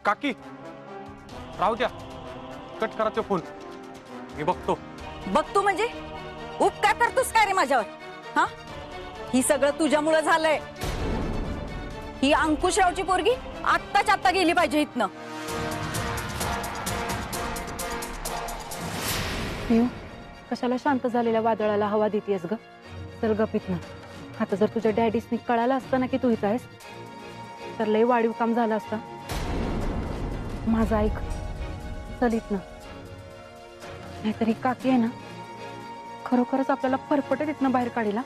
काकी राहू द्या, कट करा तो फोन, मी बघतो. बघतो म्हणजे उपकार करतोस काय रे माझ्यावर? हा, ही सगळं तुझ्यामुळे झालंय. ही अंकुशरावची पोरगी आत्ताच आत्ता गेली पाहिजे इथनं. कशाला शांत झालेल्या वादळाला हवा देतेस ग? चल गपित ना. आता जर तुझ्या डॅडीसनी कळालं असतं ना की तू इथं आहेस, तर लय वाढीव काम झालं असतं. माझं ऐक, चल इथनं. नाहीतरी काकी आहे ना, खरोखरच आपल्याला फरफटत इथनं बाहेर काढीला.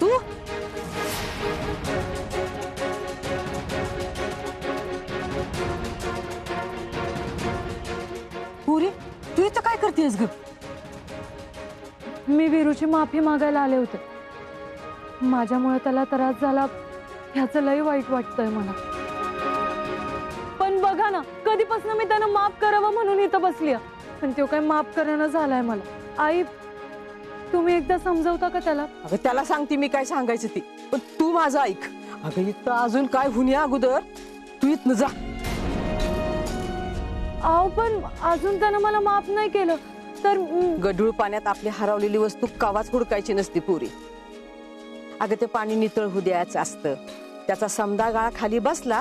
तू पुरी, तू इथं काय करतेस ग? मी वीरूची माफी मागायला आले होते. माझ्यामुळे त्याला त्रास झाला ह्याचं लय वाईट वाटतंय मला. पण बघा ना, कधीपासून मी त्यानं माफ करावं म्हणून इथं बसली, पण तो काय माफ करणं झालाय मला. आई, तुम्ही एकदा समजवता का त्याला? अगं त्याला सांगते मी काय सांगायचं ती, पण तू माझं ऐक. अगं इथं अजून काय हुन्या अगोदर तू इथनं जा. आहो, पण अजून त्यानं मला माफ नाही केलं तर? गढूळ पाण्यात आपली हरवलेली वस्तू कवाच हुडकायची नसती पुरी. अगं ते पाणी नितळ होऊ द्यायचं असतं. त्याचा समदा गाळा खाली बसला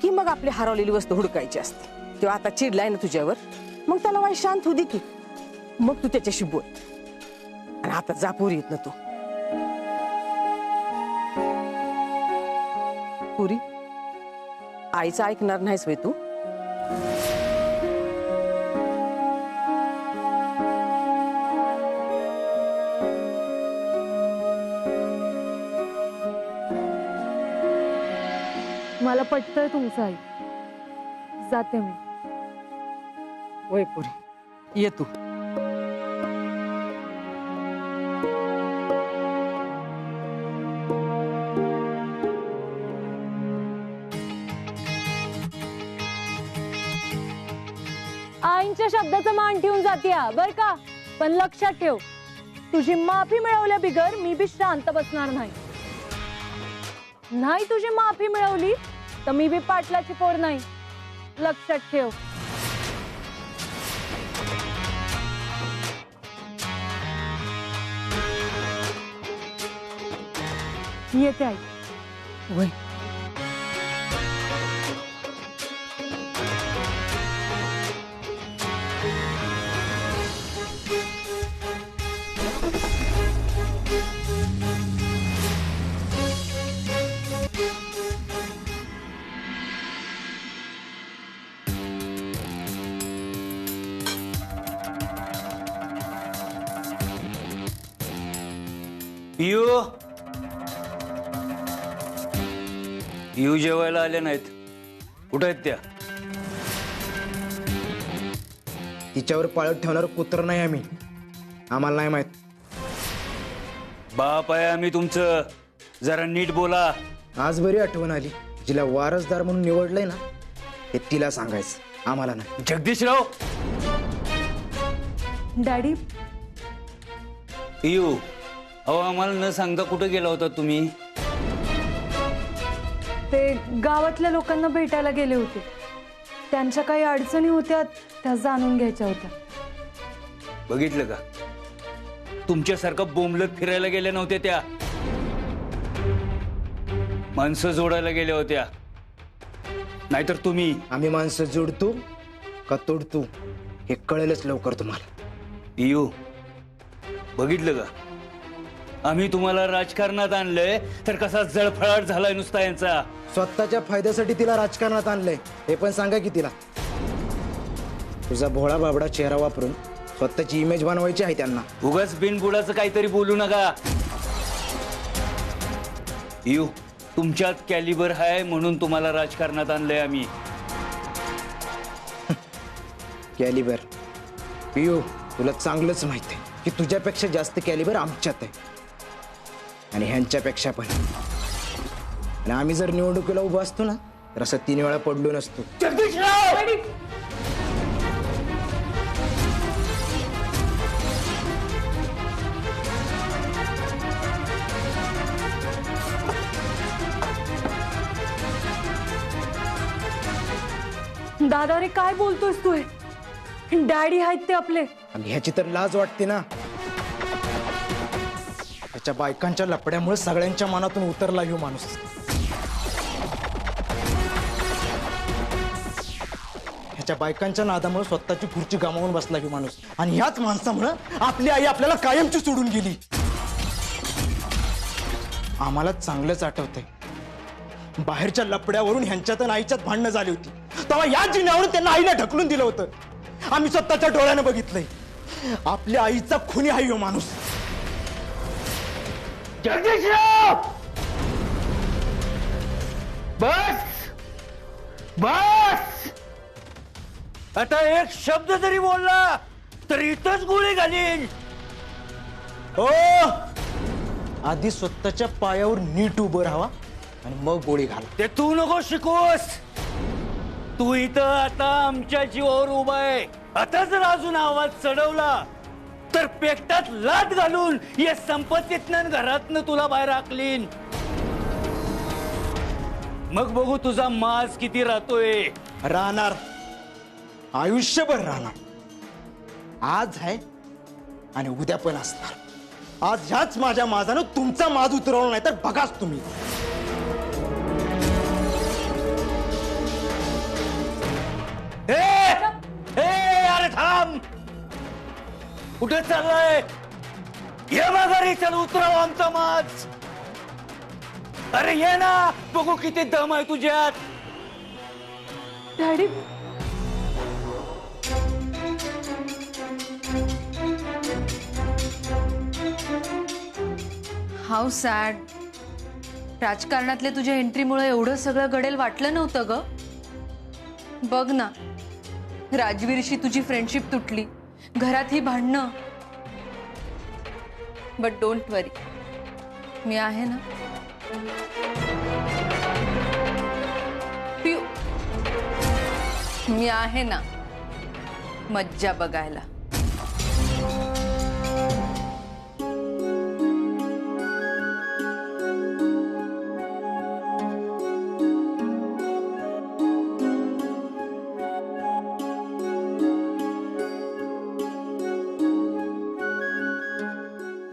की मग आपली हरवलेली वस्तू हुडकायची असते. तेव्हा आता चिडलाय ना तुझ्यावर, मग त्याला वाई शांत होऊ दे की, मग तू त्याच्याशी बोल. आणि आता जा पुरी इथनं तू. पुरी, आईचं ऐकणार नाहीस वे तू? मला पटतंय तुमचं आई. जाते मी. वय पुरी, ये तू. आईंच्या शब्दाचा मान ठेवून जाते बर का? पण लक्षात ठेव, तुझी माफी मिळवल्या बिगर मी बी शांत बसणार नाही. नाही तुझी माफी मिळवली तर मी बी पाटलाची पोर नाही. लक्षात ठेव. येते आई. वय. पियू जेवायला आल्या नाहीत. कुठं आहेत त्या? तिच्यावर पाळत ठेवणार कुत्र नाही आम्ही. आम्हाला नाही माहित. बाप आहे आम्ही तुमचं, जरा नीट बोला. आज बरी आठवण आली. जिला वारसदार म्हणून निवडलंय ना, हे तिला सांगायचं, आम्हाला नाही. जगदीशराव. डॅडी, पियू, अहो आम्हाला न सांगता कुठे गेला होता तुम्ही? ते गावातल्या लोकांना भेटायला गेले होते. त्यांच्या काही अडचणी होत्या, त्या जाणून घ्यायच्या होत्या. बघितलं का, तुमच्यासारखं बोंबलत फिरायला गेल्या नव्हत्या त्या. माणसं जोडायला गेल्या होत्या. नाहीतर तुम्ही. आम्ही माणसं जोडतो का तोडतो हे कळेलच लवकर तुम्हाला. पियू, बघितलं का, आम्ही तुम्हाला राजकारणात आणलंय तर कसा जळफळाट झालाय नुसता यांचा. स्वतःच्या फायद्यासाठी तिला राजकारणात आणलंय हे पण सांगा की तिला. तुझा भोळा बाबडा चेहरा वापरून स्वतःची इमेज बनवायची आहे त्यांना. उगाच बिनबुडाचं काहीतरी बोलू नका. पियू, तुमच्यात कॅलिबर आहे म्हणून तुम्हाला राजकारणात आणलंय आम्ही. कॅलिबर? पियू, तुला चांगलंच माहिती आहे की तुझ्यापेक्षा जास्त कॅलिबर आमच्यात आहे, आणि ह्यांच्यापेक्षा पण. आणि आम्ही जर निवडणुकीला उभं असतो ना, तर असं 3 वेळा पडलो नसतो. दादा रे काय बोलतोयस तू? डॅडी आहेत ते आपले. आणि ह्याची तर लाज वाटते ना. त्याच्या बायकांच्या लपड्यामुळे सगळ्यांच्या मनातून उतरला ह्यो माणूस. ह्याच्या बायकांच्या नादामुळे स्वतःची खुर्ची गमावून बसला ह्यो माणूस. आणि ह्याच माणसामुळे आपली आई आपल्याला कायमची सोडून गेली. आम्हाला चांगलंच आठवतंय, बाहेरच्या लपड्यावरून ह्यांच्यात आणि आईच्यात भांडणं झाली होती. तेव्हा या जिन्यावरून त्यांना आईला ढकलून दिलं होतं. आम्ही स्वतःच्या डोळ्यानं बघितलंय. आपल्या आईचा खुनी आहे ह्यो माणूस. जगदीशराव, बस बस. आता एक शब्द जरी बोलला तरी इथंच गोळी घालीन. हो, आधी स्वतःच्या पायावर नीट उभं राहावा आणि मग गोळी घाला. ते तू नको शिकवस. तू इथं आता आमच्या जीवावर उभा आहे. आता जर अजून आवाज चढवला तर पेटात लात घालून या संपत्तीतनं घरातनं तुला बाहेर हाकलीन. मग बघू तुझा माज किती राहतोय. राहणार, आयुष्यभर राहणार. आज आहे आणि उद्या पण असणार. आज ह्याच माझ्या माझानं तुमचा माज उतरवला नाही तर बघाच तुम्ही. अरे थांब, कुठे चाललाय? ये माघारी, चल उतराव आमचा माज. अरे ये ना, बघू किती दम आहे तुझ्यात. Daddy how sad. राजकारणातले तुझ्या एंट्रीमुळे एवढं सगळं घडेल वाटलं नव्हतं ग. बघ ना, राजवीरशी तुझी फ्रेंडशिप तुटली, घरात ही भांडणं. बट डोंट वरी, मी आहे ना. पिऊ, मी आहे ना मज्जा बघायला.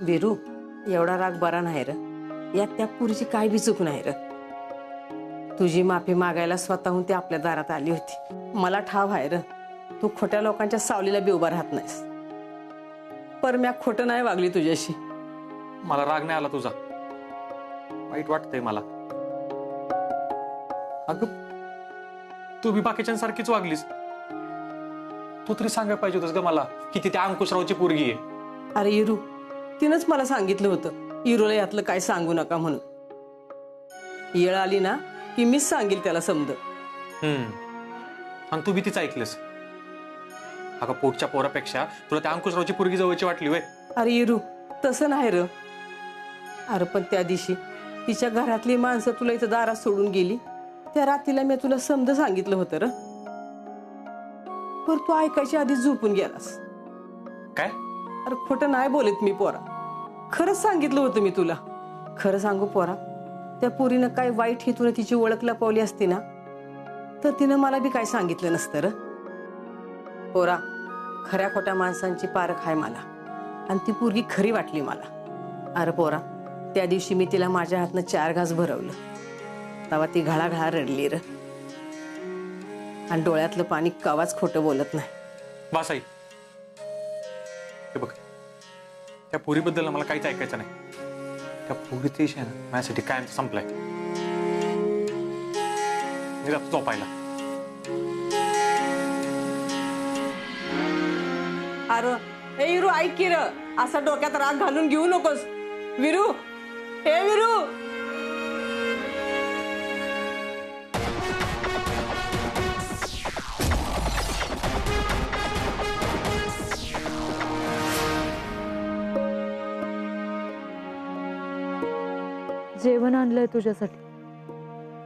वीरू, एवढा राग बरा नाही र. यात त्या पुरीची काय बी चूक नाही र. तुझी माफी मागायला स्वतःहून ती आपल्या दारात आली होती. मला ठाव आहे र, तू खोट्या लोकांच्या सावलीला बी उभा राहत नाहीस. पर म्या खोटं नाही वागली तुझ्याशी. मला राग नाही आला तुझा, वाईट वाटतंय मला. अगं तू बी बाकीच्यांसारखीच वागलीस. तू तरी सांगायला पाहिजे होतस ग मला की ती त्या अंकुशरावची पोरगी आहे. अरे इरू, तिनंच मला सांगितलं होतं इरूला यातलं काय सांगू नका म्हणून. येळ आली ना की मीच सांगेल त्याला समज. आणि तू बी तीच ऐकलंस. अगं पोटच्या पोरापेक्षा तुला त्या अंकुशरावची पोरगी जवळची वाटली वय. अरे इरू, तसं नाही र. अरे पण त्या दिवशी तिच्या घरातली माणसं तुला इथं दारात सोडून गेली, त्या रात्रीला मी तुला समज सांगितलं होतं र. पर तू ऐकायच्या आधी झोपून गेलास. काय? अरे खोटं नाही बोलत मी पोरा, खरंच सांगितलं होतं मी तुला. खरं सांगू पोरा, त्या पोरीनं काय वाईट हेतून तिची ओळख लपवली असती ना तर तिनं मला बी काय सांगितलं नसतं र. पोरा, खऱ्या खोट्या माणसांची पारख आहे मला, आणि ती पोरगी खरी वाटली मला. अरे पोरा, त्या दिवशी मी तिला माझ्या हातनं 4 घास भरवलं, तेव्हा ती घळाघळा रडली र. आणि डोळ्यातलं पाणी कवाच खोटं बोलत नाही. बासाई, हे बघ, त्या पोरीबद्दल मला काहीच ऐकायचं नाही. त्या पोरीचा विषय ना माझ्यासाठी कायम संपलाय. मी जातो झोपायला. अरे हे विरू, ऐक की र, असा डोक्यात राग घालून घेऊ नकोस. विरू, हे विरू. जेवण आणलंय तुझ्यासाठी.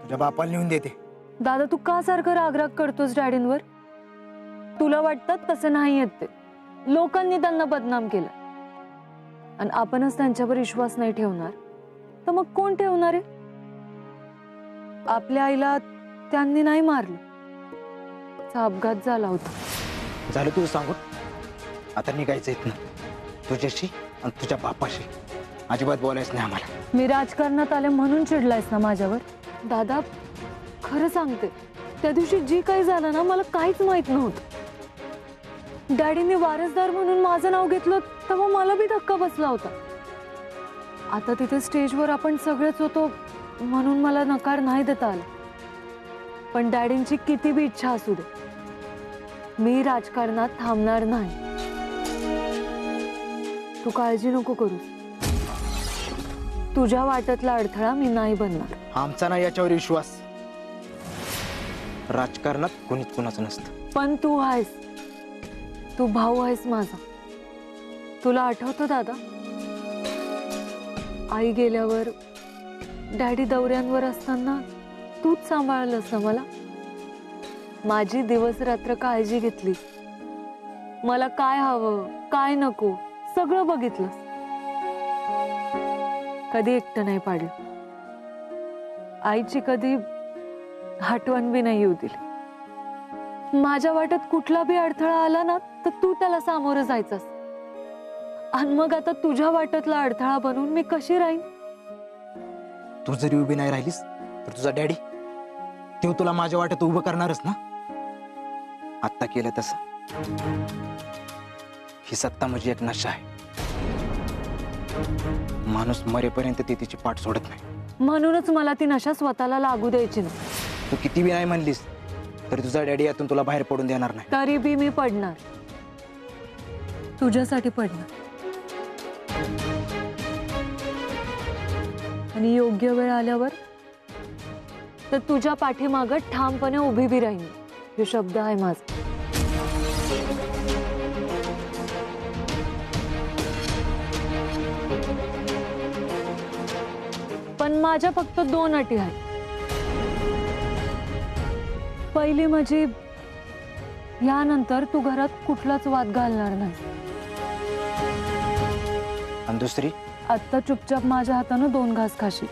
तुझ्या बापाला नेऊन देते. दादा, तू का सारखं राग करतोस डॅडींवर? तुला वाटतात तसं नाही आहेत ते. लोकांनी त्यांना बदनाम केलं आणि आपणच त्यांच्यावर विश्वास नाही ठेवणार तर मग कोण ठेवणार आहे? आपल्या आईला त्यांनी नाही मारलं, कारचा अपघात झाला होता. झालं तुझं सांगून. आता निघायचं इथनं तुझ्याशी आणि तुझ्या बापाशी. अजिबात बोलायचं नाही आम्हाला. मी राजकारणात आले म्हणून चिडलायस ना माझ्यावर? दादा, खरं सांगते, त्या दिवशी जी काही झालं ना, मला काहीच माहित नव्हतं. डॅडीने वारसदार म्हणून माझं नाव घेतलं तेव्हा मला बी धक्का बसला होता. आता तिथे स्टेजवर आपण सगळेच होतो म्हणून मला नकार नाही देता आला. पण डॅडींची किती बी इच्छा असू दे, मी राजकारणात थांबणार नाही. तू काळजी नको करू. तुझ्या वाटतला अडथळा मी नाही बनणार. आमचा ना याच्यावर विश्वास. राजकारणात कोणीच कुणाचं नसतं. पण तू आहेस. तू भाऊ आहेस माझा. तुला आठवतं दादा, आई गेल्यावर, डॅडी दौऱ्यांवर असताना तूच सांभाळलंस ना मला. माझी दिवस रात्र काळजी घेतली. मला काय हवं काय नको सगळं बघितलंस. कधी एकटं नाही पाडलं. आईची कधी आठवण बी नाही येऊ दिली. माझ्या वाटेत कुठला बी अडथळा आला ना तर तू त्याला सामोरं जायचंस. आणि मग आता तुझ्या वाटेतला अडथळा बनून मी कशी राहीन? तू जरी उभी नाही राहिलीस तर तुझा डॅडी तो तुला माझ्या वाटेत उभं करणारच ना. आत्ता केलं तसं. ही सत्ता म्हणजे एक नशा आहे. माणूस मरेपर्यंत ती तिची पाठ सोडत नाही. म्हणूनच मला ती नशा स्वतःला लागू द्यायची नाही. तू किती बी नाही म्हणलीस तरी तुझा डॅडी यातून तुला बाहेर पडून देणार नाही. तरी बी मी पडणार. तुझ्यासाठी पडणार. आणि योग्य वेळ आल्यावर तर तुझ्या पाठीमागं ठामपणे उभी बी राहीन. हे शब्द आहे माझा. पण माझ्या फक्त 2 अटी आहेत. पहिली म्हणजे यानंतर तू घरात कुठलाच वाद घालणार नाही. आणि दुसरी, आत्ता चुपचाप माझ्या हातानं 2 घास खाशी.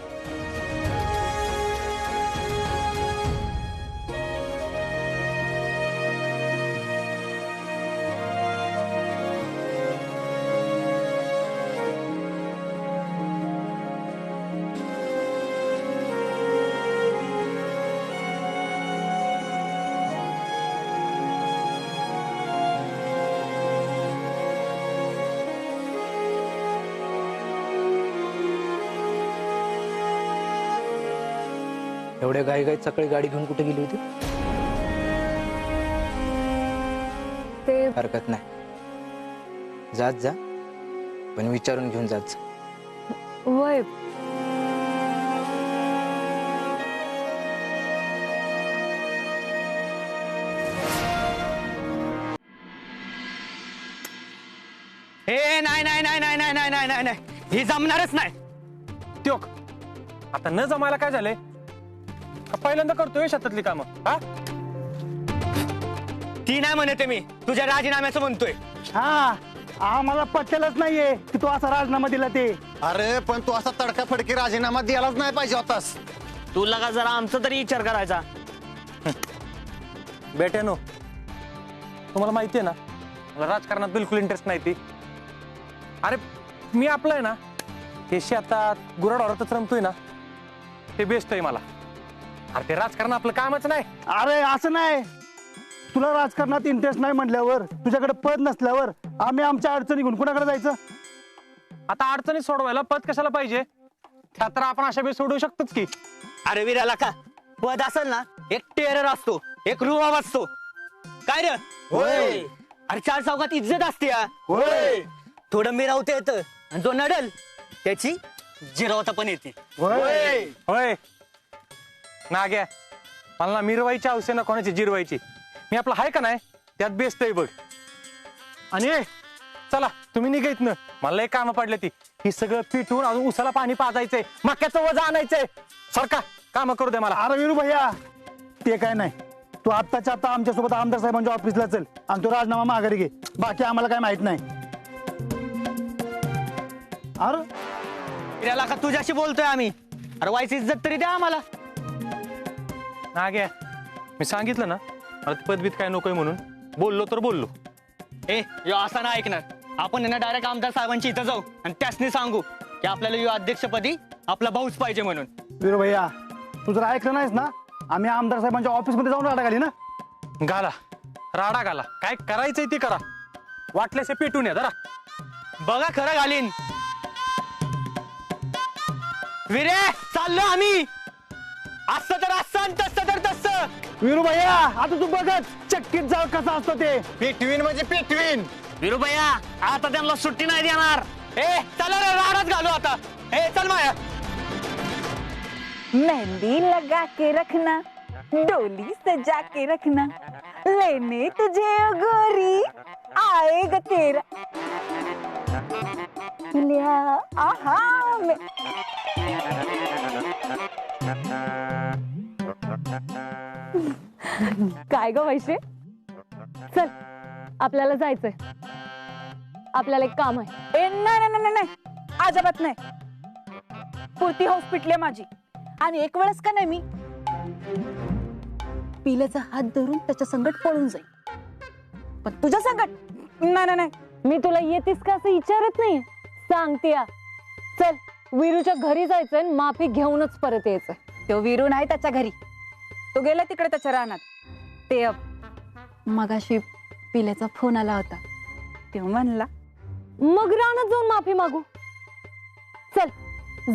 एवढ्या घाई सकाळी गाडी घेऊन कुठे गेली होती? ते हरकत नाही, जात जा, पण विचारून घेऊन जात जा. वय हे नाही नाही नाही नाही नाही नाही नाही नाही नाही, ही जमणारच नाही. त्योक आता न जमायला काय झालंय? का पहिल्यांदा करतोय शेतातली कामं? हा, ती नाही म्हणते मी, तुझ्या राजीनाम्याचं म्हणतोय. हा, आम्हाला पटलेलंच नाहीये की तू असा राजीनामा दिला ते. अरे पण तू असा तडकाफडकी राजीनामा द्यायलाच नाही पाहिजे होतास. तुला का जरा आमचा तरी विचार करायचा. बेट्यानो, तुम्हाला माहिती आहे ना, मला राजकारणात बिलकुल इंटरेस्ट नाही. ती अरे मी आपलं आहे ना, हे शेतात गुराढोरातच रमतोय ना, ते बेस्ट आहे मला. अरे ते राजकारण आपलं कामच नाही. अरे असं नाही, तुला राजकारणात इंटरेस्ट नाही म्हटल्यावर, तुझ्याकडे पद नसल्यावर आम्ही आमच्या अडचणी घेऊन कुणाकडे जायचं? आता अडचणी सोडवायला पद कशाला पाहिजे? त्या तर आपण अशा वेळी सोडवू शकतोच की. अरे विराला का पद असेल ना, एक टेरर असतो, एक रुबाब असतो. काय रे? होय. अरे 4 चौकात इज्जत असते. होय थोडं मिरावता येतं, आणि जो नडल त्याची जिरवता पण येते. होय होय नाग्या, मला ना मिरवायची हौसे ना कोणाची जिरवायची. मी आपलं हाय का नाही त्यात बेस्ट आहे बघ. आणि चला तुम्ही निघायत ना, मला एक कामं पडले ती. ही सगळं पिटून अजून उसाला पाणी पाजायचंय, मक्याचं वजा आणायचंय. सरका काम करू दे मला. अरे विरू भैया, ते काय नाही, तू आत्ताच्या आता आमच्यासोबत आमदार साहेबांच्या ऑफिसला चल आणि तो राजीनामा माघारी घे. बाकी आम्हाला काय माहित नाही. अरे विराला का तुझ्याशी बोलतोय आम्ही? अरे व्हायची इज्जत तरी द्या आम्हाला. नाग्या, मी सांगितलं ना, मला ती पदवीत काय नकोय म्हणून बोललो तर बोललो. ए यो असा ना ऐकणार. आपण यांना डायरेक्ट आमदार साहेबांची इथं जाऊ आणि त्यासनी सांगू की आपल्याला यो अध्यक्षपदी आपला भाऊच पाहिजे म्हणून. वीरू भैया, तू जर ऐकलं नाहीस ना, आम्ही आमदार साहेबांच्या ऑफिसमध्ये जाऊन राडा घाली ना. घाला राडा घाला, काय करायचंय ते करा, वाटल्यासे पेटून या जरा. बघा खरं घालीन. विरे चाललो आम्ही. असं तर असं तसं तर तसं. वीरू भैया, आता तू बघत चक्कीत जाऊ कसा असतो ते. पेटवीन म्हणजे पेटवीन. विरू भैया आता त्यांना सुट्टी नाही देणार. ए चला रे राडाच घालू आता. ए चल माया. मेहंदी लगा के रखना, डोली सजा के रखना, लेने तुझे ओ गोरी आएगा तेरा लिया आहा में. काय ग वैशे, चल आपल्याला जायचंय. आपल्याला एक काम आहे. ए नाही नाही नाही नाही, अजिबात नाही. पुरती हौस पिटली माझी. आणि एक वेळेस का नाही, मी पिलेचा हात धरून त्याच्या संकट पळून जाईल, पण तुझ्या संकट नाही नाही नाही. मी तुला येतीस का असं विचारत नाही, सांगते. चल वीरूच्या घरी जायचंय आणि माफी घेऊनच परत यायचंय. तो वीरू नाही त्याच्या घरी, तो गेला तिकडे त्याच्या रानात. ते मगाशी पिलेचा फोन आला होता, तो म्हणला मग रानात जाऊन माफी मागू. चल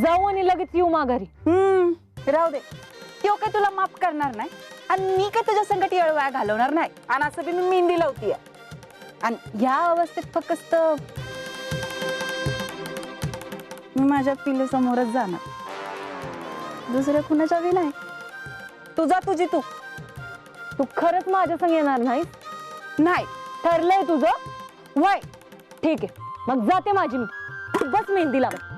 जाऊ आणि लगेच येऊ माघारी. राहू दे, तो काय तुला माफ करणार नाही आणि मी काय तुझ्या संकट येळवाया घालवणार नाही. आणि असं बी मी मेहंदी लावतीये आणि ह्या अवस्थेत फक्त मी माझ्या पिले समोरच जाणार, दुसऱ्या कुणाच्या बी नाही. तुझा तुझी तू. तू खरंच माझ्या संग येणार नाहीस? नाही ठरलंय तुझं? वय ठीक आहे, मग जाते माझी मी. बस मेहंदी लावत.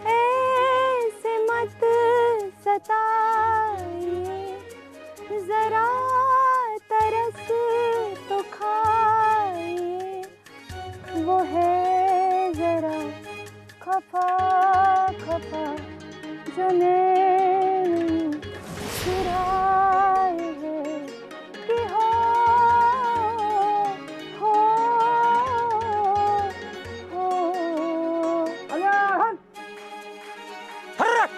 ऐसे मत सताइए, जरा तरस तो खाइए, वो है जरा खफा खफा जो नैन चुराए है कि हो हर्र!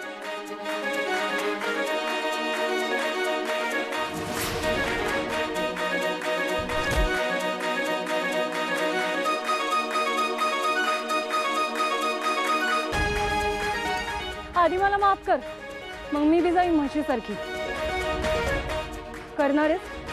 आधी मला माफ कर, मग मी बी जाईन म्हशीसारखी. करणार आहेस